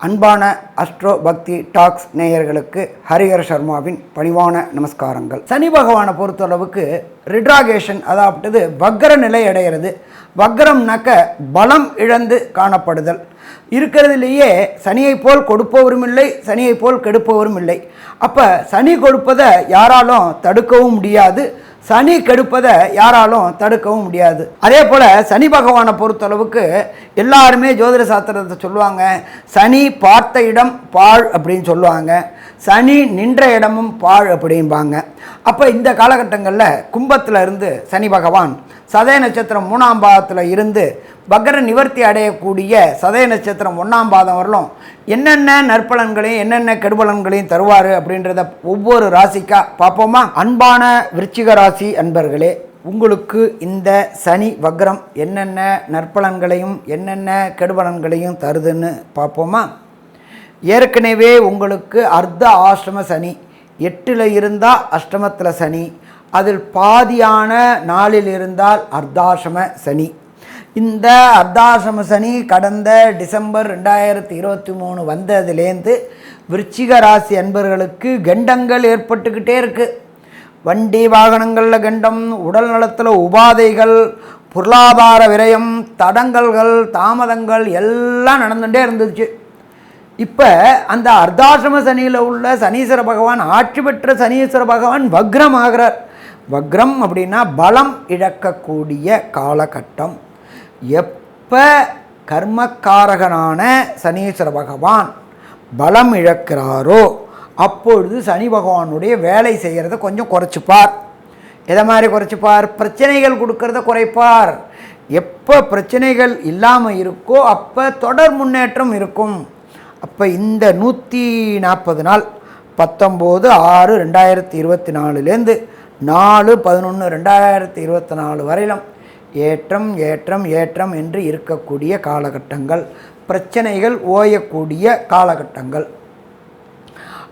அன்பான அஸ்ட்ரோ பக்தி டாக்ஸ் நேயர்களுக்கு ஹரிஹர சர்மாவின் பணிவான நமஸ்காரங்கள். சனி பகவானை பொறுத்தளவுக்கு ரிட்ராகேஷன், அதாவது வக்ர நிலை அடைகிறது. வக்ரம்னாக்க பலம் இழந்து காணப்படுதல். இருக்கிறதுலேயே சனியை போல் கொடுப்பவரும் இல்லை, சனியை போல் கெடுப்பவரும் இல்லை. அப்போ சனி கொடுப்பதை யாராலும் தடுக்கவும் முடியாது, சனி கெடுப்பதை யாராலும் தடுக்கவும் முடியாது. அதே போல் சனி பகவானை பொறுத்தளவுக்கு எல்லாருமே ஜோதிட சாஸ்திரத்தை சொல்லுவாங்க, சனி பார்த்த இடம் பாழ் அப்படின்னு சொல்லுவாங்க, சனி நின்ற இடமும் பாழ் அப்படிம்பாங்க. அப்போ இந்த காலகட்டங்களில் கும்பத்தில் இருந்து சனி பகவான் சதய நட்சத்திரம் 3ஆம் பாதத்தில் இருந்து வக்ர நிவர்த்தி அடையக்கூடிய சதய நட்சத்திரம் 1ஆம் பாதம் வரலும் என்னென்ன நற்பலன்களையும் என்னென்ன கெடுபலன்களையும் தருவார் அப்படின்றத ஒவ்வொரு ராசிக்கா பார்ப்போமா? அன்பான விருச்சிக ராசி அன்பர்களே, உங்களுக்கு இந்த சனி வக்ரம் என்னென்ன நற்பலன்களையும் என்னென்ன கெடுபலன்களையும் தருதுன்னு பார்ப்போமா? ஏற்கனவே உங்களுக்கு அர்த்த ஆஷ்டம சனி, 8ல் இருந்தால் அஷ்டமத்தில் சனி, அதில் பாதியான நாளில் இருந்தால் அர்த்தாசிரம சனி. இந்த அர்த்தாசிரம சனி கடந்த டிசம்பர் 2023 வந்ததுலேருந்து விருச்சிக ராசி அன்பர்களுக்கு கண்டங்கள் ஏற்பட்டுக்கிட்டே இருக்குது. வண்டி வாகனங்களில் கண்டம், உடல் நலத்தில் உபாதைகள், பொருளாதார விரயம், தடங்கல்கள், தாமதங்கள் எல்லாம் நடந்துகிட்டே இருந்துச்சு. இப்போ அந்த அர்த்தாசிரம சனியில் உள்ள சனீஸ்வர பகவான், ஆட்சி பெற்ற சனீஸ்வர பகவான் வக்ரம் ஆகிறார். வக்ரம் அப்படின்னா பலம் இழக்கக்கூடிய காலகட்டம். எப்போ கர்மக்காரகனான சனீஸ்வர பகவான் பலம் இழக்கிறாரோ அப்பொழுது சனி பகவானுடைய வேலை செய்கிறத கொஞ்சம் குறைச்சிப்பார். எதை மாதிரி குறைச்சிப்பார்? பிரச்சனைகள் கொடுக்கறத குறைப்பார். எப்போ பிரச்சனைகள் இல்லாமல் இருக்கோ அப்போ தொடர் முன்னேற்றம் இருக்கும். அப்போ இந்த 140 நாள் 19/6/2024 4/11/2024 வரையிலும் ஏற்றம் ஏற்றம் ஏற்றம் என்று இருக்கக்கூடிய காலகட்டங்கள், பிரச்சனைகள் ஓயக்கூடிய காலகட்டங்கள்.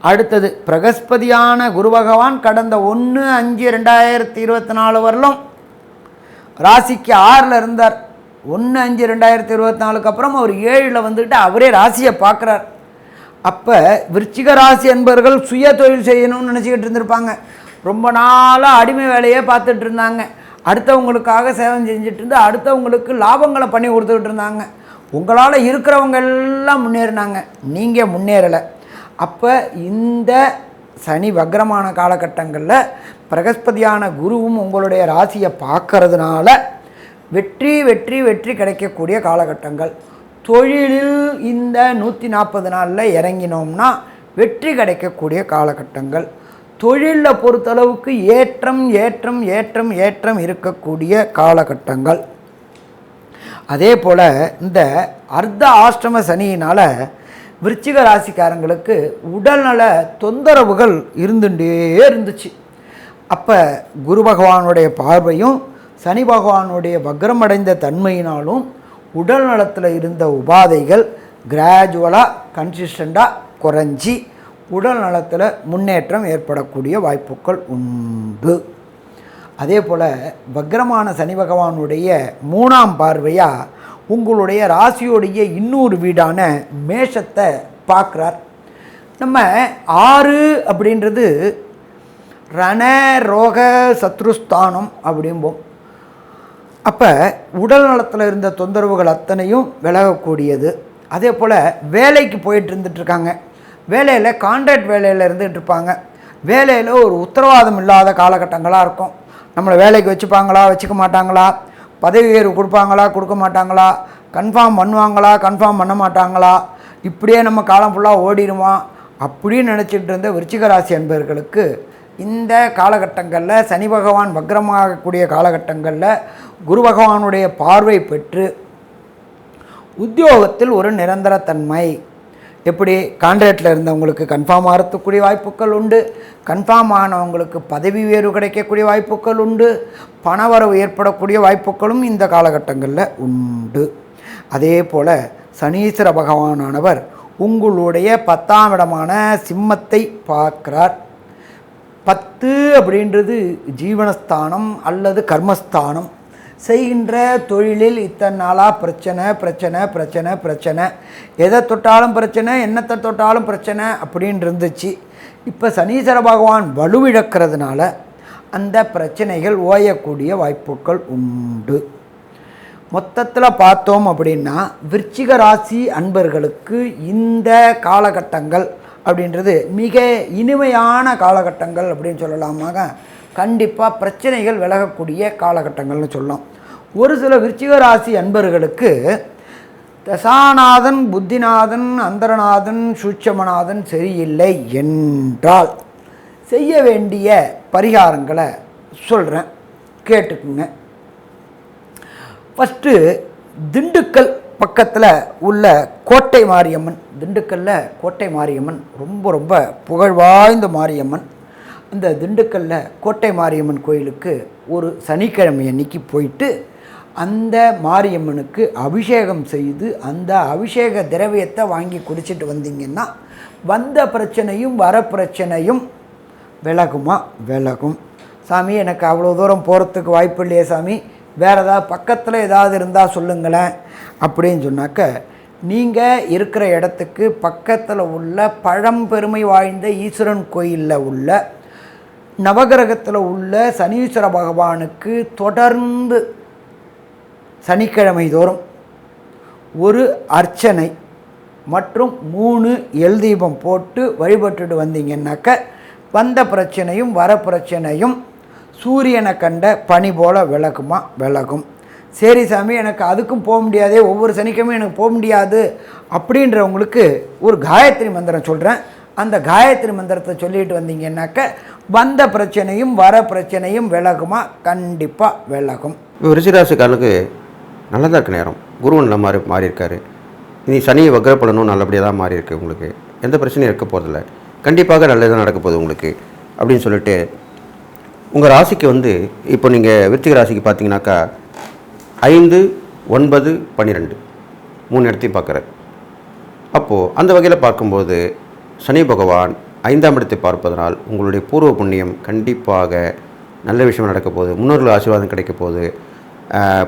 அடுத்தது பிரகஸ்பதியான குரு பகவான் கடந்த 1/5/2024 வரலும் ராசிக்கு 6ல் இருந்தார். 1/5/2024 அப்புறம் அவர் 7ல் வந்துட்டு அவரே ராசியை பார்க்குறார். அப்போ விருச்சிக ராசி என்பவர்கள் சுய தொழில் செய்யணும்னு நினச்சிக்கிட்டு இருந்திருப்பாங்க. ரொம்ப நாளாக அடிமை வேலையே பார்த்துட்டு இருந்தாங்க. அடுத்தவங்களுக்காக சேவை செஞ்சுட்டு இருந்து அடுத்தவங்களுக்கு லாபங்களை பண்ணி கொடுத்துக்கிட்டு இருந்தாங்க. உங்களால் இருக்கிறவங்க எல்லாம் முன்னேறினாங்க, நீங்கள் முன்னேறலை. அப்போ இந்த சனி வக்ரமான காலகட்டங்களில் பிரகஸ்பதியான குருவும் உங்களுடைய ராசியை பார்க்கறதுனால வெற்றி வெற்றி வெற்றி கிடைக்கக்கூடிய காலகட்டங்கள். தொழிலில் இந்த 140 நாளில் இறங்கினோம்னா வெற்றி கிடைக்கக்கூடிய காலகட்டங்கள். தொழிலில் பொறுத்தளவுக்கு ஏற்றம் ஏற்றம் ஏற்றம் ஏற்றம் இருக்கக்கூடிய காலகட்டங்கள். அதே போல் இந்த அர்த்த ஆஷ்டம சனியினால் விருச்சிக ராசிக்காரங்களுக்கு உடல்நல தொந்தரவுகள் இருந்துகிட்டே இருந்துச்சு. அப்போ குரு பகவானுடைய பார்வையும் சனி பகவானுடைய வக்ரமடைந்த தன்மையினாலும் உடல் நலத்தில் இருந்த உபாதைகள் கிராஜுவலாக கன்சிஸ்டண்ட்டாக குறைஞ்சி உடல் நலத்தில் முன்னேற்றம் ஏற்படக்கூடிய வாய்ப்புகள் உண்டு. அதே போல் வக்ரமான சனி பகவானுடைய 3ஆம் பார்வையாக உங்களுடைய ராசியோடைய இன்னொரு வீடான மேஷத்தை பார்க்குறார். நம்ம 6 அப்படின்றது ரண ரோக சத்ருஸ்தானம் அப்படிம்போம். அப்போ உடல் நலத்தில் இருந்த தொந்தரவுகள் அத்தனையும் விலகக்கூடியது. அதே போல் வேலைக்கு போயிட்டு இருந்துகிட்ருக்காங்க, வேலையில் கான்ட்ராக்ட் வேலையில் இருந்துகிட்டு இருப்பாங்க. வேலையில் ஒரு உத்தரவாதம் இல்லாத காலகட்டங்களாக இருக்கும். நம்மளை வேலைக்கு வச்சுப்பாங்களா வச்சுக்க மாட்டாங்களா, பதவி உயர்வு கொடுப்பாங்களா கொடுக்க மாட்டாங்களா, கன்ஃபார்ம் பண்ணுவாங்களா கன்ஃபார்ம் பண்ண மாட்டாங்களா, இப்படியே நம்ம காலம் ஃபுல்லாக ஓடிடுமா அப்படின்னு நினச்சிட்டு இருந்த விருச்சிக ராசி அன்பர்களுக்கு இந்த காலகட்டங்களில் சனி பகவான் வக்ரமாகக்கூடிய காலகட்டங்களில் குரு பகவானுடைய பார்வை பெற்று உத்தியோகத்தில் ஒரு நிரந்தரத்தன்மை. எப்படி கான்ட்ராக்டில் இருந்தவங்களுக்கு கன்ஃபார்ம் ஆகிறதுக்கூடிய வாய்ப்புகள் உண்டு, கன்ஃபார்ம் ஆனவங்களுக்கு பதவி உயர்வு கிடைக்கக்கூடிய வாய்ப்புகள் உண்டு, பணவரவு ஏற்படக்கூடிய வாய்ப்புகளும் இந்த காலகட்டங்களில் உண்டு. அதே போல் சனீஸ்வர பகவானானவர் உங்களுடைய 10ஆம் இடமான சிம்மத்தை பார்க்கிறார். 10 அப்படின்றது ஜீவனஸ்தானம் அல்லது கர்மஸ்தானம். செய்கின்ற தொழிலில் இத்தனை நாளாக பிரச்சனை பிரச்சனை பிரச்சனை பிரச்சனை, எதை தொட்டாலும் பிரச்சனை, என்னத்தை தொட்டாலும் பிரச்சனை அப்படின்னு இருந்துச்சு. இப்போ சனீஸ்வர பகவான் வலுவிழக்கிறதுனால அந்த பிரச்சனைகள் ஓயக்கூடிய வாய்ப்புகள் உண்டு. மொத்தத்தில் பார்த்தோம் அப்படின்னா விருச்சிக ராசி அன்பர்களுக்கு இந்த காலகட்டங்கள் அப்படின்றது மிக இனிமையான காலகட்டங்கள் அப்படின்னு சொல்லலாமாக. கண்டிப்பாக பிரச்சனைகள் விலகக்கூடிய காலகட்டங்கள்னு சொல்லலாம். ஒரு சில விருச்சிக ராசி அன்பர்களுக்கு தசாநாதன், புத்திநாதன், அந்தரநாதன், சூட்சமநாதன் சரியில்லை என்றால் செய்ய வேண்டிய பரிகாரங்களை சொல்கிறேன், கேட்டுக்குங்க. ஃபஸ்ட்டு திண்டுக்கல் பக்கத்தில் உள்ள கோட்டை மாரியம்மன், திண்டுக்கல்லில் கோட்டை மாரியம்மன் ரொம்ப ரொம்ப புகழ்வாய்ந்த மாரியம்மன். அந்த திண்டுக்கல்லில் கோட்டை மாரியம்மன் கோயிலுக்கு ஒரு சனிக்கிழமை அன்னைக்கு போயிட்டு அந்த மாரியம்மனுக்கு அபிஷேகம் செய்து அந்த அபிஷேக திரவியத்தை வாங்கி குடிச்சிட்டு வந்தீங்கன்னா வந்த பிரச்சனையும் வர பிரச்சனையும் விலகுமா? விலகும். சாமி, எனக்கு அவ்வளோ தூரம் போகிறதுக்கு வாய்ப்பு இல்லையே சாமி, வேறு ஏதாவது பக்கத்தில் ஏதாவது இருந்தால் சொல்லுங்களேன் அப்படின்னு சொன்னாக்க, நீங்கள் இருக்கிற இடத்துக்கு பக்கத்தில் உள்ள பழம்பெருமை வாய்ந்த ஈஸ்வரன் கோயிலில் உள்ள நவகிரகத்தில் உள்ள சனீஸ்வர பகவானுக்கு தொடர்ந்து சனிக்கிழமை தோறும் ஒரு அர்ச்சனை மற்றும் 3 எல் தீபம் போட்டு வழிபட்டுட்டு வந்தீங்கன்னாக்க வந்த பிரச்சனையும் வர பிரச்சனையும் சூரியனை கண்ட பனி போல் விலகுமா? விலகும். சரி சாமி, எனக்கு அதுக்கும் போக முடியாதே, ஒவ்வொரு சனிக்கிழமையும் எனக்கு போக முடியாது அப்படின்றவங்களுக்கு ஒரு காயத்ரி மந்திரம் சொல்கிறேன். அந்த காயத்ரி மந்திரத்தை சொல்லிட்டு வந்தீங்கன்னாக்க வந்த பிரச்சனையும் வர பிரச்சனையும் விலகுமா? கண்டிப்பாக விலகும். ரிஷிராசிக்காரனுக்கு நல்லதாக இருக்க நேரம், குருவன் மாறி இருக்காரு. இனி சனியை வக்ரப்படணும், நல்லபடியாக தான் மாறி இருக்கு. உங்களுக்கு எந்த பிரச்சனையும் இருக்க போகிறதில்ல, கண்டிப்பாக நல்லதாக நடக்க போகுது உங்களுக்கு அப்படின்னு சொல்லிட்டு உங்கள் ராசிக்கு இப்போ நீங்கள் விருச்சிக ராசிக்கு பார்த்தீங்கன்னாக்கா 5, 9, 12 3 இடத்தையும் பார்க்குறாரு. அப்போது அந்த வகையில் பார்க்கும்போது சனி பகவான் 5ஆம் இடத்தை பார்ப்பதனால் உங்களுடைய பூர்வ புண்ணியம் கண்டிப்பாக நல்ல விஷயம் நடக்க போகுது. முன்னோர்கள் ஆசீர்வாதம் கிடைக்க போகுது.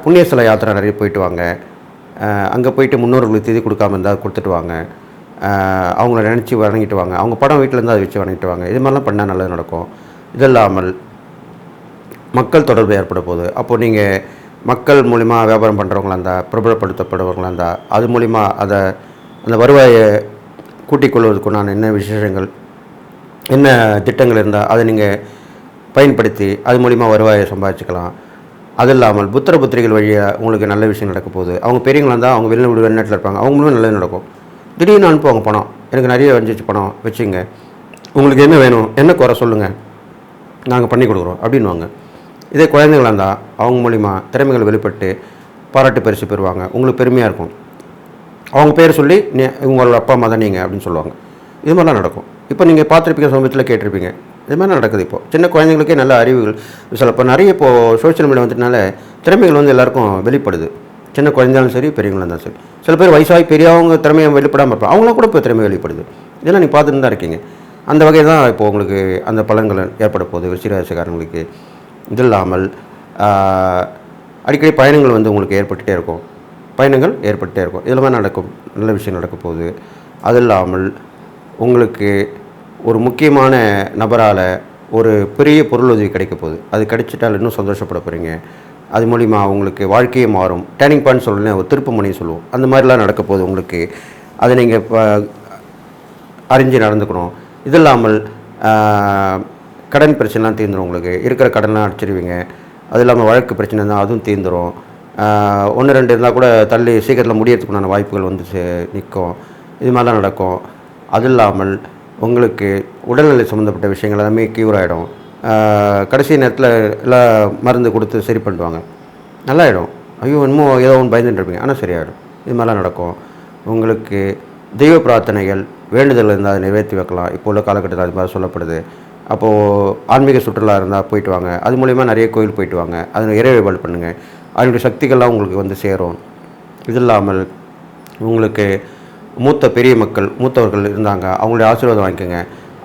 புண்ணிய ஸ்தல யாத்திரை நிறைய போயிட்டு வாங்க. அங்கே போயிட்டு முன்னோர்களுக்கு திதி கொடுக்காம இருந்தால் கொடுத்துட்டு வாங்க. அவங்கள நினச்சி வணங்கிட்டு வாங்க. அவங்க படம் வீட்டில் இருந்தால் அதை வச்சு வணங்கிட்டு வாங்க. இது மாதிரிலாம் பண்ணால் நல்லது நடக்கும். இது இல்லாமல் மக்கள் தொடர்பு ஏற்பட போகுது. அப்போது நீங்கள் மக்கள் மூலிமா வியாபாரம் பண்ணுறவங்களா இருந்தால், பிரபலப்படுத்தப்படுறவங்களா இருந்தால், அது மூலிமா அந்த வருவாயை கூட்டிக் கொள்வதற்குண்டான என்ன விசேஷங்கள், என்ன திட்டங்கள் இருந்தால் அதை நீங்கள் பயன்படுத்தி அது மூலிமா வருவாயை சம்பாதிச்சுக்கலாம். அது இல்லாமல் புத்திரிகள் வழியாக உங்களுக்கு நல்ல விஷயம் நடக்க போகுது. அவங்க பெரியவங்களாக இருந்தால் அவங்க வெளிநாட்டில் இருப்பாங்க, அவங்க மூலம் நல்லது நடக்கும். திடீர்னு அனுப்புவாங்க பணம், எனக்கு நிறைய வந்துச்சு பணம் வச்சுங்க, உங்களுக்கு என்ன வேணும், என்ன குறை சொல்லுங்கள், நாங்கள் பண்ணி கொடுக்குறோம் அப்படின்வாங்க. இதே குழந்தைங்களாக இருந்தால் அவங்க மூலிமா திறமைகள் வெளிப்பட்டு பாராட்டு பரிசு பெறுவாங்க. உங்களுக்கு பெருமையாக இருக்கும். அவங்க பேர் சொல்லி உங்களோட அப்பா அம்மா தான் நீங்கள் அப்படின்னு சொல்லுவாங்க. இது மாதிரிலாம் நடக்கும். இப்போ நீங்கள் பார்த்துருப்பீங்க, சமூகத்தில் கேட்டிருப்பீங்க. இது மாதிரி நடக்குது. இப்போது சின்ன குழந்தைங்களுக்கே நல்ல அறிவுகள் இப்போ நிறைய இப்போது சோஷியல் மீடியா வந்துட்டனால திறமைகள் எல்லாருக்கும் வெளிப்படுது. சின்ன குழந்தைங்களும் சரி, பெரியவங்களும் இருந்தாலும் சரி. சில பேர் வயசாகி பெரியவங்க திறமையை வெளிப்படாமல் இருப்பாங்க, அவங்களாம் கூட இப்போ திறமை வெளிப்படுது. இதெல்லாம் நீங்கள் பார்த்துட்டு தான் இருக்கீங்க. அந்த வகையில் தான் இப்போ உங்களுக்கு அந்த பலன்கள் ஏற்பட போகுது விருச்சிகராசிக்காரங்களுக்கு. இது இல்லாமல் அடிக்கடி பயணங்கள் உங்களுக்கு ஏற்பட்டுகிட்டே இருக்கும். இதில் மாதிரி நடக்கும், நல்ல விஷயம் நடக்க போகுது. அது இல்லாமல் உங்களுக்கு ஒரு முக்கியமான நபரால் ஒரு பெரிய பொருளுதவி கிடைக்க போகுது. அது கிடைச்சிட்டால் இன்னும் சந்தோஷப்பட போகிறீங்க. அது மூலிமா உங்களுக்கு வாழ்க்கையே மாறும். டேர்னிங் பாயிண்ட் சொல்லணும்னா ஒரு திருப்பு முனை சொல்லுவோம், அந்த மாதிரிலாம் நடக்க போகுது உங்களுக்கு. அதை நீங்கள் அறிஞ்சு நடந்துக்கணும். இது இல்லாமல் கடன் பிரச்சனைலாம் தீர்ந்துடும். உங்களுக்கு இருக்கிற கடன்லாம் அடிச்சிருவீங்க. அது இல்லாமல் வழக்கு பிரச்சனை இருந்தால் அதுவும் தீர்ந்துடும். 1, 2 இருந்தால் கூட தள்ளி சீக்கிரத்தில் முடியறதுக்குண்டான வாய்ப்புகள் நிற்கும். இது மாதிரிலாம் நடக்கும். அது இல்லாமல் உங்களுக்கு உடல்நிலை சம்மந்தப்பட்ட விஷயங்கள் எல்லாமே க்யூர் ஆகிடும். கடைசி நேரத்தில் எல்லாம் மருந்து கொடுத்து சரி பண்ணுவாங்க, நல்லாயிடும். ஐயோ இன்னமும் ஏதோ ஒன்று பயந்துட்டு இருப்பீங்க, ஆனால் சரியாயிடும். இது மாதிரிலாம் நடக்கும். உங்களுக்கு தெய்வ பிரார்த்தனைகள் வேண்டுதல் இருந்தால் அதை நிறைவேற்றி வைக்கலாம். இப்போ உள்ள காலகட்டத்தில் அது மாதிரி சொல்லப்படுது. அப்போது ஆன்மீக சுற்றுலா இருந்தால் போயிட்டு வாங்க. அது மூலிமா நிறைய கோயில் போயிட்டு வாங்க. அதில் இறை வழிபாடு பண்ணுங்கள். அதனுடைய சக்திகள்லாம் உங்களுக்கு சேரும். இது இல்லாமல் உங்களுக்கு பெரிய மூத்தவர்கள் இருந்தாங்க, அவங்களுடைய ஆசீர்வாதம் வாங்கிக்கோங்க.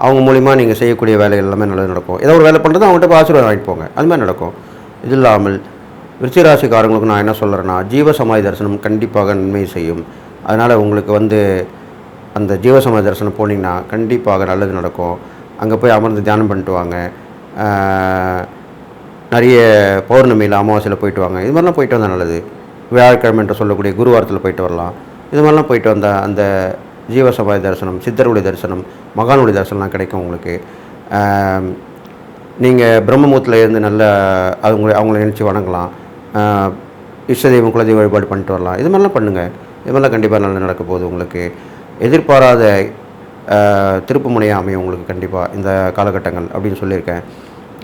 அவங்க மூலிமா நீங்கள் செய்யக்கூடிய வேலைகள் எல்லாமே நல்லது நடக்கும். ஏதோ ஒரு வேலை பண்ணுறது அவங்கள்ட்ட போய் ஆசீர்வாதம் வாங்கிட்டு போங்க, அது மாதிரி நடக்கும். இது இல்லாமல் விருச்சிக ராசிக்காரங்களுக்கு நான் என்ன சொல்கிறேன்னா, ஜீவசமாதி தரிசனம் கண்டிப்பாக நன்மை செய்யும். அதனால் உங்களுக்கு வந்து அந்த ஜீவசமாதி தரிசனம் போனீங்கன்னா கண்டிப்பாக நல்லது நடக்கும். அங்கே போய் அமர்ந்து தியானம் பண்ணிட்டு வாங்க. நிறைய பௌர்ணமியில் அமாவாசையில் போயிட்டு வாங்க. இது மாதிரிலாம் போயிட்டு வந்தால் நல்லது. வியாழக்கிழமை என்று சொல்லக்கூடிய குருவாரத்தில் போயிட்டு வரலாம். இது மாதிரிலாம் போயிட்டு வந்தால் அந்த ஜீவசமாதி தரிசனம், சித்தருடைய தரிசனம், மகானுடைய தரிசனம்லாம் கிடைக்கும் உங்களுக்கு. நீங்கள் பிரம்மமுகத்தில் இருந்து நல்ல அவங்கள நினச்சி வணங்கலாம். இஷ்ட தெய்வம் குலதெய்வ வழிபாடு பண்ணிட்டு வரலாம். இது மாதிரிலாம் பண்ணுங்கள். இது மாதிரிலாம் கண்டிப்பாக நல்லது நடக்க போகுது உங்களுக்கு. எதிர்பாராத திருப்பு முனையாக அமையும் உங்களுக்கு கண்டிப்பாக இந்த காலகட்டங்கள் அப்படின்னு சொல்லியிருக்கேன்.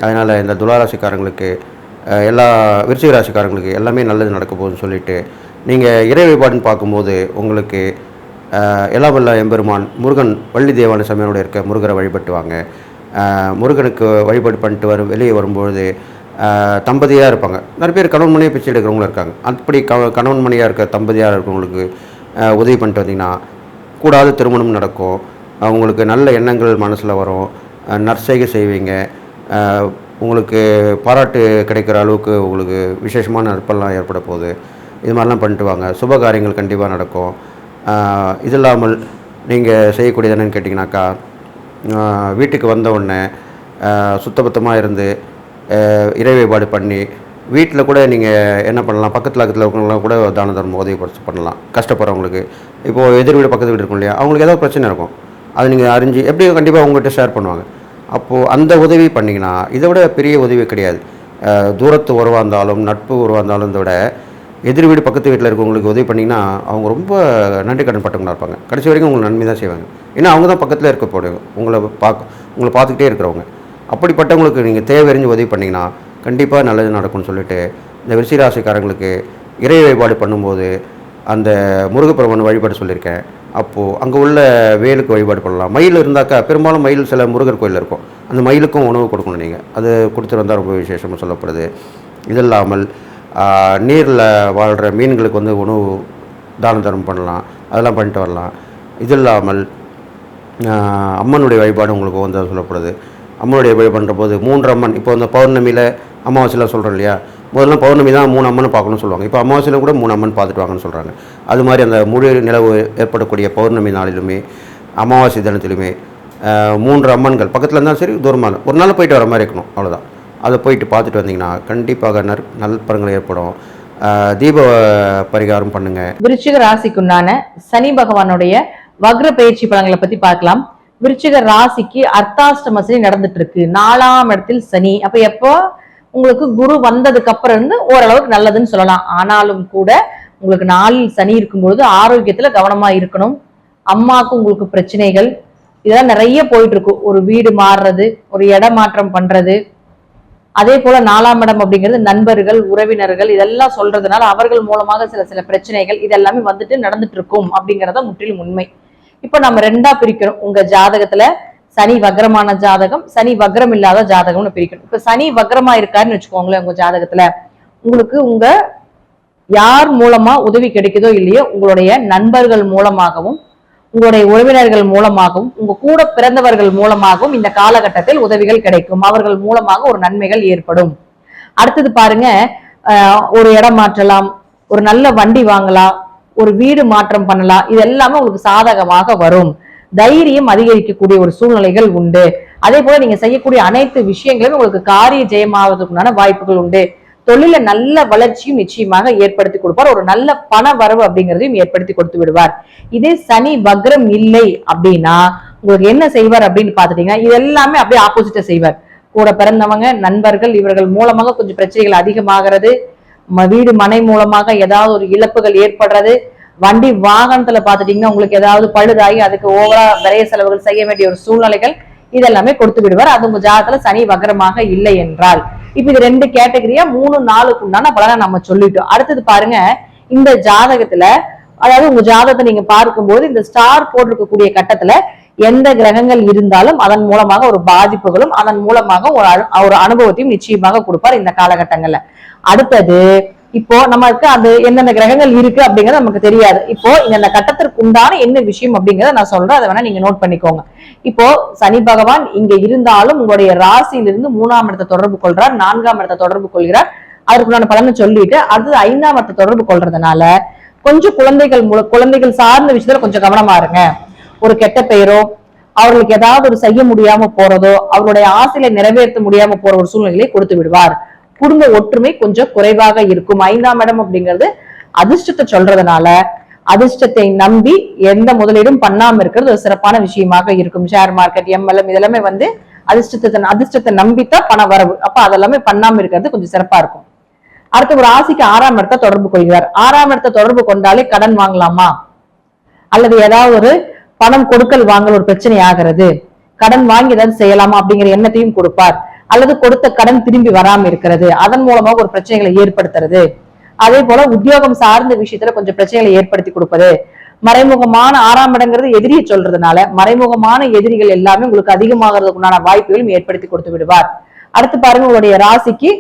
அதனால் இந்த துளாராசிக்காரங்களுக்கு எல்லா விருச்சிக ராசிக்காரங்களுக்கு எல்லாமே நல்லது நடக்க போகுதுன்னு சொல்லிவிட்டு, நீங்கள் இறை வழிபாடுன்னு பார்க்கும்போது உங்களுக்கு எல்லாம் வல்ல எம்பெருமான் முருகன் வள்ளி தேவான சமயனோட இருக்க முருகரை வழிபட்டு வாங்க. முருகனுக்கு வழிபாடு பண்ணிட்டு வெளியே வரும்பொழுது தம்பதியாக இருப்பாங்க. நிறைய பேர் கணவன் மணியாக பிச்சை எடுக்கிறவங்களும் இருக்காங்க. அப்படி கணவன் மணியாக இருக்க தம்பதியாக இருக்கிறவங்களுக்கு உதவி பண்ணிட்டு வந்தீங்கன்னா கூடாத திருமணம் நடக்கும். அவங்களுக்கு நல்ல எண்ணங்கள் மனசில் வரும். நற்செய்கை செய்வீங்க. உங்களுக்கு பாராட்டு கிடைக்கிற அளவுக்கு உங்களுக்கு விசேஷமான நற்பெல்லாம் ஏற்பட போகுது. இது மாதிரிலாம் பண்ணிட்டு வாங்க. சுப காரியங்கள் கண்டிப்பாக நடக்கும். இது இல்லாமல் நீங்கள் செய்யக்கூடியது என்னென்னு கேட்டிங்கனாக்கா, வீட்டுக்கு வந்த உடனே சுத்தபத்தமாக இருந்து இறை வழிபாடு பண்ணி வீட்டில் கூட நீங்கள் என்ன பண்ணலாம், பக்கத்தில் இருக்கிறவங்களாம் கூட தான தர்மம் உதவி பண்ணலாம். கஷ்டப்படுறவங்களுக்கு, இப்போது எதிர் வீடு பக்கத்து வீடு இருக்கும் இல்லையா, அவங்களுக்கு ஏதாவது பிரச்சனை இருக்கும், அது நீங்கள் அறிஞ்சு எப்படியும் கண்டிப்பாக அவங்ககிட்ட ஷேர் பண்ணுவாங்க. அப்போது அந்த உதவி பண்ணிங்கன்னா இதை விட பெரிய உதவி கிடையாது. தூரத்து உறவாக இருந்தாலும் நட்பு உறவாக இருந்தாலும் இதை விட எதிர் வீடு பக்கத்து வீட்டில் இருக்கவங்களுக்கு உதவி பண்ணிங்கன்னா அவங்க ரொம்ப நன்றி கடன் பட்டவங்களாக இருப்பாங்க. கடைசி வரைக்கும் உங்களுக்கு நன்மை தான் செய்வாங்க. ஏன்னா அவங்க தான் பக்கத்தில் இருக்க போடுங்க, உங்களை பார்த்துக்கிட்டே இருக்கிறவங்க. அப்படிப்பட்டவங்களுக்கு நீங்கள் தேவையறிஞ்சு உதவி பண்ணிங்கன்னா கண்டிப்பாக நல்லது நடக்கும்னு சொல்லிட்டு, இந்த விருச்சிக ராசிக்காரங்களுக்கு இறை வழிபாடு பண்ணும்போது அந்த முருகப்பெருமான் வழிபாடு சொல்லியிருக்கேன். அப்போது அங்கே உள்ள வேலுக்கு வழிபாடு பண்ணலாம். மயில் இருந்தாக்கா பெரும்பாலும் மயில் சில முருகர் கோயில் இருக்கும், அந்த மயிலுக்கும் உணவு கொடுக்கணும். நீங்கள் அது கொடுத்துட்டு வந்தால் ரொம்ப விசேஷமாக சொல்லப்படுது. இது இல்லாமல் நீரில் வாழ்கிற மீன்களுக்கு வந்து உணவு தான தர்மம் பண்ணலாம், அதெல்லாம் பண்ணிட்டு வரலாம். இது இல்லாமல் அம்மனுடைய வழிபாடு உங்களுக்கு வந்து சொல்லப்படுது. அம்மனுடைய வழிபாடு பண்ணுற போது 3 அம்மன், இப்போ இந்த பௌர்ணமியில் அமாவாசையில் சொல்கிறோம் இல்லையா, முதல்ல பௌர்ணமி தான் 3 அம்மனை பார்க்கணும்னு சொல்லுவாங்க. இப்போ அமாவாசையில் கூட 3 அம்மன் பார்த்துட்டு வாங்கன்னு சொல்கிறாங்க. அது மாதிரி அந்த முழு நிலவு ஏற்படக்கூடிய பௌர்ணமி நாளிலுமே அமாவாசை தினத்திலுமே 3 அம்மன்கள் பக்கத்தில் இருந்தாலும் சரி, தூரமாக ஒரு நாள் போயிட்டு வர மாதிரி இருக்கணும், அவ்வளோதான். அதை போயிட்டு பார்த்துட்டு வந்தீங்கன்னா கண்டிப்பாக நற்பலன்கள் ஏற்படும். தீப பரிகாரம் பண்ணுங்கள். விருச்சிக ராசிக்குண்டான சனி பகவானுடைய வக்ர பயிற்சி பலன்களை பற்றி பார்க்கலாம். விருச்சிக ராசிக்கு அர்த்தாஷ்டம சனி நடந்துட்டு இருக்கு, 4ஆம் இடத்தில் சனி. அப்ப எப்போ உங்களுக்கு குரு வந்ததுக்கு அப்புறம் இருந்து ஓரளவுக்கு நல்லதுன்னு சொல்லலாம். ஆனாலும் கூட உங்களுக்கு 4இல் சனி இருக்கும்பொழுது ஆரோக்கியத்துல கவனமா இருக்கணும். அம்மாவுக்கு உங்களுக்கு பிரச்சனைகள் இதெல்லாம் நிறைய போயிட்டு இருக்கும். ஒரு வீடு மாறுறது, ஒரு இடம் மாற்றம் பண்றது, அதே போல 4ஆம் இடம் அப்படிங்கிறது நண்பர்கள், உறவினர்கள் இதெல்லாம் சொல்றதுனால அவர்கள் மூலமாக சில பிரச்சனைகள் இதெல்லாமே வந்துட்டு நடந்துட்டு இருக்கும் அப்படிங்கறத முற்றிலும் உண்மை. இப்ப நம்ம 2ஆ பிரிக்கணும். உங்க ஜாதகத்துல சனி வக்ரமான ஜாதகம், சனி வக்ரம் இல்லாத ஜாதகம்னு பிரிக்கணும். இப்ப சனி வக்ரமா இருக்காருன்னு வச்சுக்கோங்களேன், உங்க ஜாதகத்துல உங்களுக்கு உங்க யார் மூலமா உதவி கிடைக்குதோ இல்லையோ, உங்களுடைய நண்பர்கள் மூலமாகவும் உங்களுடைய உறவினர்கள் மூலமாகவும் உங்க கூட பிறந்தவர்கள் மூலமாகவும் இந்த காலகட்டத்தில் உதவிகள் கிடைக்கும். அவர்கள் மூலமாக ஒரு நன்மைகள் ஏற்படும். அடுத்தது பாருங்க, ஒரு இடம் மாற்றலாம், ஒரு நல்ல வண்டி வாங்கலாம், ஒரு வீடு மாற்றம் பண்ணலாம். இது எல்லாமே உங்களுக்கு சாதகமாக வரும். தைரியம் அதிகரிக்கக்கூடிய ஒரு சூழ்நிலைகள் உண்டு. அதே போல நீங்க செய்யக்கூடிய அனைத்து விஷயங்களும் உங்களுக்கு காரிய ஜெயமாவதற்குண்டான வாய்ப்புகள் உண்டு. தொழில நல்ல வளர்ச்சியும் நிச்சயமாக ஏற்படுத்தி கொடுப்பார். ஒரு நல்ல பண வரவு அப்படிங்கிறதையும் ஏற்படுத்தி கொடுத்து விடுவார். இதே சனி வக்ரம் இல்லை அப்படின்னா உங்களுக்கு என்ன செய்வார் அப்படின்னு பாத்துட்டீங்கன்னா, இது எல்லாமே அப்படியே ஆப்போசிட்டா செய்வார். கூட பிறந்தவங்க, நண்பர்கள் இவர்கள் மூலமாக கொஞ்சம் பிரச்சனைகள் அதிகமாகிறது, வீடு மனை மூலமாக ஏதாவது ஒரு இழப்புகள் ஏற்படுறது, வண்டி வாகனத்துல பாத்துட்டீங்கன்னா உங்களுக்கு ஏதாவது பழுதாகி அதுக்கு ஓவரா விரைய செலவுகள் செய்ய வேண்டிய ஒரு சூழ்நிலைகள் இதெல்லாமே கொடுத்து விடுவார். அது உங்க ஜாதகத்துல சனி வக்ரமாக இல்லை என்றால். இப்ப இது 2 கேட்டகரியா 3, 4க்கு உண்டான பலனை நம்ம சொல்லிட்டோம். அடுத்தது பாருங்க, இந்த ஜாதகத்துல அதாவது உங்க ஜாதகத்தை நீங்க பார்க்கும்போது இந்த ஸ்டார் போட்டிருக்கக்கூடிய கட்டத்துல எந்த கிரகங்கள் இருந்தாலும் அதன் மூலமாக ஒரு பாதிப்புகளும் அதன் மூலமாக ஒரு அனுபவத்தையும் நிச்சயமாக கொடுப்பார் இந்த காலகட்டங்கள்ல. அடுத்தது இப்போ நமக்கு அது எந்தெந்த கிரகங்கள் இருக்கு அப்படிங்கறது நமக்கு தெரியாது. இப்போ இந்த கட்டத்திற்கு உண்டான என்ன விஷயம் அப்படிங்கறத நான் சொல்றேன், அதை வேணா நீங்க நோட் பண்ணிக்கோங்க. இப்போ சனி பகவான் இங்க இருந்தாலும் உங்களுடைய ராசியிலிருந்து 3ஆம் இடத்தை தொடர்பு கொள்றார், 4ஆம் இடத்தை தொடர்பு கொள்கிறார், அதற்குண்டான பலனை சொல்லிட்டு அடுத்தது 5ஆம் இடத்தை தொடர்பு கொள்றதுனால கொஞ்சம் குழந்தைகள் சார்ந்த விஷயத்துல கொஞ்சம் கவனமா இருங்க. ஒரு கெட்ட பெயரோ, அவர்களுக்கு ஏதாவது ஒரு செய்ய முடியாம போறதோ, அவருடைய ஆசைகளை நிறைவேற்ற முடியாம போற ஒரு சூழ்நிலையை கொடுத்து விடுவார். குடும்ப ஒற்றுமை கொஞ்சம் குறைவாக இருக்கும். 5ஆம் இடம் அப்படிங்கிறது அதிர்ஷ்டத்தை சொல்றதுனால அதிர்ஷ்டத்தை நம்பி எந்த முதலீடும் பண்ணாம இருக்கிறது ஒரு சிறப்பான விஷயமாக இருக்கும். ஷேர் மார்க்கெட், MLM இதெல்லாமே அதிர்ஷ்டத்தை நம்பித்தான் பணம் வரவு. அப்ப அதெல்லாமே பண்ணாம இருக்கிறது கொஞ்சம் சிறப்பா இருக்கும். அடுத்து ஒரு ராசிக்கு 6ஆம் இடத்தை தொடர்பு கொள்கிறார். 6ஆம் இடத்தை தொடர்பு கொண்டாலே கடன் வாங்கலாமா, அல்லது ஏதாவது ஒரு பணம் கொடுக்கல் வாங்கல் ஒரு பிரச்சனை ஆகிறது, கடன் வாங்கி ஏதாவது செய்யலாமா அப்படிங்கிற எண்ணத்தையும் கொடுப்பார். அல்லது கொடுத்த கடன் திரும்பி வராம இருக்கிறது, அதன் மூலமாக ஒரு பிரச்சனைகளை ஏற்படுத்துறது. அதே போல உத்தியோகம் சார்ந்த விஷயத்துல கொஞ்சம் பிரச்சனைகளை ஏற்படுத்தி கொடுப்பது. மறைமுகமான 6ஆம் இடங்கிறது எதிரியை சொல்றதுனால மறைமுகமான எதிரிகள் எல்லாமே உங்களுக்கு அதிகமாகிறதுக்குண்டான வாய்ப்புகளும் ஏற்படுத்தி கொடுத்து விடுவார். அடுத்து பாருங்க, உங்களுடைய ராசிக்கு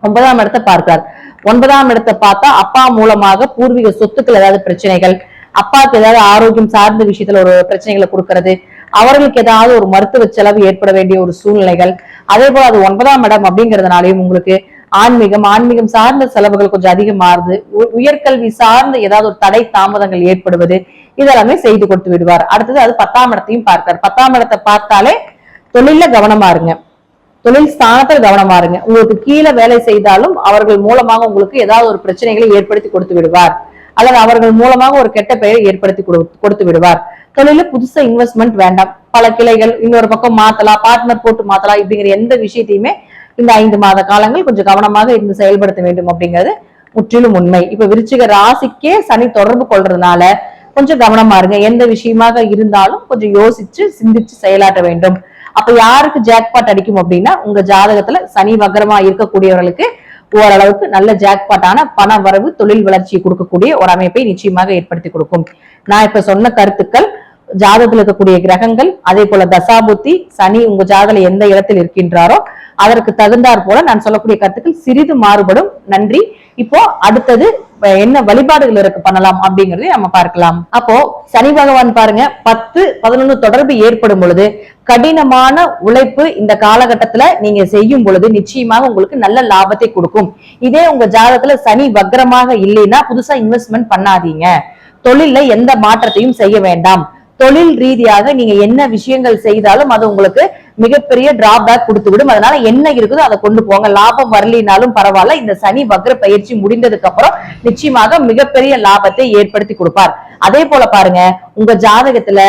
9ஆம் இடத்தை பார்க்கிறார். 9ஆம் இடத்தை பார்த்தா அப்பா மூலமாக பூர்வீக சொத்துக்கள் ஏதாவது பிரச்சனைகள், அப்பாவுக்கு ஏதாவது ஆரோக்கியம் சார்ந்த விஷயத்துல ஒரு பிரச்சனைகளை கொடுக்கறது, அவர்களுக்கு ஏதாவது ஒரு மருத்துவ செலவு ஏற்பட வேண்டிய ஒரு சூழ்நிலைகள். அதே போல அது 9ஆம் இடம் அப்படிங்கிறதுனாலையும் உங்களுக்கு ஆன்மீகம் சார்ந்த செலவுகள் கொஞ்சம் அதிகமாறுது. உயர்கல்வி சார்ந்த ஏதாவது ஒரு தடை தாமதங்கள் ஏற்படுவது இதெல்லாமே செய்து கொடுத்து விடுவார். அடுத்தது அது 10ஆம் இடத்தையும் பார்க்கிறார். 10ஆம் இடத்தை பார்த்தாலே தொழில கவனமா இருங்க, தொழில் ஸ்தானத்துல கவனமா இருங்க. உங்களுக்கு கீழே வேலை செய்தாலும் அவர்கள் மூலமாக உங்களுக்கு ஏதாவது ஒரு பிரச்சனைகளை ஏற்படுத்தி கொடுத்து விடுவார், அல்லது அவர்கள் மூலமாக ஒரு கெட்ட பெயரை ஏற்படுத்தி கொடுத்து விடுவார். தொழில புதுசா இன்வெஸ்ட்மெண்ட் வேண்டாம், பல கிளைகள் இன்னொரு பக்கம் மாத்தலாம், பார்ட்னர் போட்டு மாத்தலாம், இப்படிங்கிற எந்த விஷயத்தையுமே இந்த 5 மாத காலங்கள் கொஞ்சம் கவனமாக இருந்து செயல்படுத்த வேண்டும் அப்படிங்கிறது முற்றிலும் உண்மை. இப்ப விருச்சிக ராசிக்கே சனி தொடர்பு கொள்றதுனால கொஞ்சம் கவனமா இருங்க. எந்த விஷயமாக இருந்தாலும் கொஞ்சம் யோசிச்சு சிந்திச்சு செயலாற்ற வேண்டும். அப்ப யாருக்கு ஜாக்பாட் அடிக்கும் அப்படின்னா, உங்க ஜாதகத்துல சனி வக்ரமா இருக்கக்கூடியவர்களுக்கு ஓரளவுக்கு நல்ல ஜாக்பாட்டான பண வரவு, தொழில் வளர்ச்சியை கொடுக்கக்கூடிய ஒரு அமைப்பை நிச்சயமாக ஏற்படுத்தி கொடுக்கும். நான் இப்ப சொன்ன கருத்துக்கள் ஜாதகத்தில் இருக்கக்கூடிய கிரகங்கள், அதே போல தசாபுத்தி, சனி உங்க ஜாதகம் எந்த இடத்தில் இருக்கின்றாரோ அதற்கு தகுந்தாற் போல நான் சொல்லக்கூடிய கருத்துக்கள் சிறிது மாறுபடும். நன்றி. இப்போ அடுத்தது என்ன வழிபாடுகள் இருக்கு பண்ணலாம் அப்படிங்கறதை நம்ம பார்க்கலாம். அப்போ சனி பகவான் பாருங்க 10, 11 தொடர்பு ஏற்படும் பொழுது கடினமான உழைப்பு இந்த காலகட்டத்துல நீங்க செய்யும் பொழுது நிச்சயமாக உங்களுக்கு நல்ல லாபத்தை கொடுக்கும். இதே உங்க ஜாதகத்துல சனி வக்ரமாக இல்லைன்னா புதுசா இன்வெஸ்ட்மெண்ட் பண்ணாதீங்க. தொழில்ல எந்த மாற்றத்தையும் செய்ய வேண்டாம். தொழில் ரீதியாக நீங்க என்ன விஷயங்கள் செய்தாலும் அது உங்களுக்கு மிகப்பெரிய டிராபேக் கொடுத்து விடும். அதனால என்ன இருக்குதோ அதை கொண்டு போங்க. லாபம் வரலினாலும் பரவாயில்ல, இந்த சனி வக்ர பயிற்சி முடிந்ததுக்கு அப்புறம் நிச்சயமாக மிகப்பெரிய லாபத்தை ஏற்படுத்தி கொடுப்பார். அதே போல பாருங்க, உங்க ஜாதகத்துல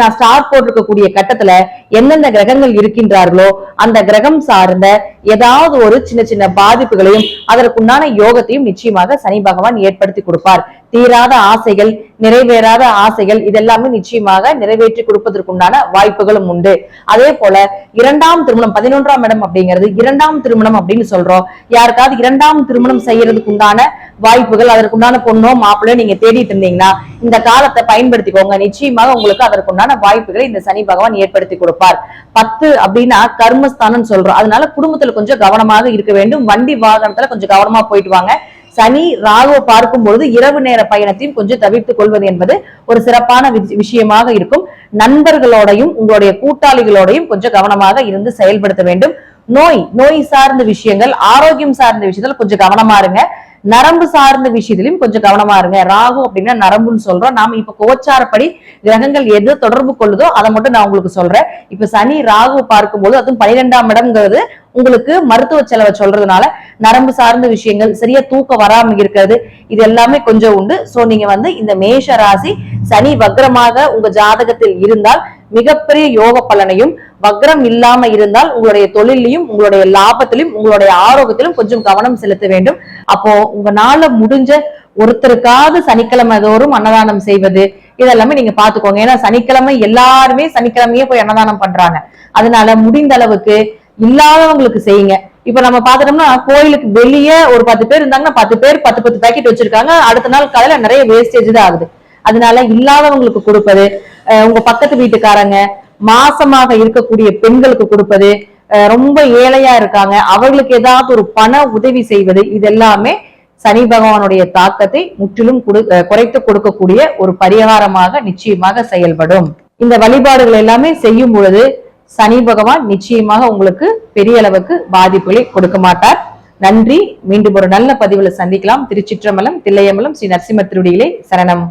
நான் ஸ்டார் போட்டிருக்கக்கூடிய கட்டத்துல எந்தெந்த கிரகங்கள் இருக்கின்றார்களோ அந்த கிரகம் சார்ந்த ஏதாவது ஒரு சின்ன சின்ன பாதிப்புகளையும் அதற்குண்டான யோகத்தையும் நிச்சயமாக சனி பகவான் ஏற்படுத்தி கொடுப்பார். தீராத ஆசைகள், நிறைவேறாத ஆசைகள் இதெல்லாமே நிச்சயமாக நிறைவேற்றி கொடுப்பதற்குண்டான வாய்ப்புகளும் உண்டு. அதே போல 2ஆம் திருமணம், 11ஆம் இடம் அப்படிங்கிறது 2ஆம் திருமணம் அப்படின்னு சொல்றோம். யாருக்காவது 2ஆம் திருமணம் செய்யறதுக்கு உண்டான வாய்ப்புகள், அதற்குண்டான பொண்ணோ மாப்பிள்ளையோ நீங்க தேடிட்டு இருந்தீங்கன்னா இந்த காலத்தை பயன்படுத்திக்கோங்க. நிச்சயமாக உங்களுக்கு அதற்குண்டான வாய்ப்புகளை இந்த சனி பகவான் ஏற்படுத்தி கொடுப்பார். 10 அப்படின்னா கர்மஸ்தானம் சொல்றோம். அதனால குடும்பத்துல கொஞ்சம் கவனமாக இருக்க வேண்டும். வண்டி வாகனத்துல கொஞ்சம் கவனமா போயிட்டு வாங்க. சனி ராகுவை பார்க்கும் பொழுது இரவு நேர பயணத்தையும் கொஞ்சம் தவிர்த்துக் கொள்வது என்பது ஒரு சிறப்பான விஷயமாக இருக்கும். நண்பர்களோடையும் உங்களுடைய கூட்டாளிகளோடையும் கொஞ்சம் கவனமாக இருந்து செயல்படுத்த வேண்டும். நோய் சார்ந்த விஷயங்கள், ஆரோக்கியம் சார்ந்த விஷயத்துல கொஞ்சம் கவனமா இருங்க. நரம்பு சார்ந்த விஷயத்திலும் கொஞ்சம் கவனமா இருங்க. ராகு அப்படின்னா நரம்புன்னு சொல்றோம். நாம இப்ப கோச்சாரப்படி கிரகங்கள் எது தொடர்பு கொள்ளுதோ அதை மட்டும் நான் உங்களுக்கு சொல்றேன். இப்ப சனி ராகு பார்க்கும்போது அதுவும் 12ஆம் இடம்ங்கிறது உங்களுக்கு மருத்துவ செலவை சொல்றதுனால நரம்பு சார்ந்த விஷயங்கள், சரியா தூக்கம் வராம இருக்கிறது, இது எல்லாமே கொஞ்சம் உண்டு. சோ நீங்க இந்த மேஷ ராசி சனி வக்ரமாக உங்க ஜாதகத்தில் இருந்தால் மிகப்பெரிய யோக பலனையும், வக்ரம் இல்லாம இருந்தால் உங்களுடைய தொழிலையும் உங்களுடைய லாபத்திலும் உங்களுடைய ஆரோக்கியத்திலும் கொஞ்சம் கவனம் செலுத்த வேண்டும். அப்போ உங்களால முடிஞ்ச ஒருத்தருக்காவது சனிக்கிழமை தோறும் அன்னதானம் செய்வது இதெல்லாமே நீங்க பாத்துக்கோங்க. ஏன்னா சனிக்கிழமை எல்லாருமே சனிக்கிழமையே போய் அன்னதானம் பண்றாங்க. அதனால முடிந்த அளவுக்கு இல்லாதவங்களுக்கு செய்யுங்க. இப்ப நம்ம பாத்துட்டோம்னா கோயிலுக்கு வெளியே ஒரு 10 பேர் இருந்தாங்கன்னா 10 பேர் 10 பேக்கெட் வச்சிருக்காங்க. அடுத்த நாள் காலையில நிறைய வேஸ்டேஜ் தான் ஆகுது. அதனால இல்லாதவங்களுக்கு கொடுப்பது, உங்க பக்கத்து வீட்டுக்காரங்க, மாசமாக இருக்கக்கூடிய பெண்களுக்கு கொடுப்பது, ரொம்ப ஏழையா இருக்காங்க அவர்களுக்கு ஏதாவது ஒரு பண உதவி செய்வது, இது எல்லாமே சனி பகவானுடைய தாக்கத்தை முற்றிலும் குறைத்து கொடுக்கக்கூடிய ஒரு பரிகாரமாக நிச்சயமாக செயல்படும். இந்த வழிபாடுகள் எல்லாமே செய்யும் பொழுது சனி பகவான் நிச்சயமாக உங்களுக்கு பெரிய அளவுக்கு பாதிப்புகளை கொடுக்க மாட்டார். நன்றி. மீண்டும் ஒரு நல்ல பதிவுல சந்திக்கலாம். திருச்சிற்றம்பலம், தில்லையம்பலம், ஸ்ரீ நரசிம்ம திருடிகளே சரணம்.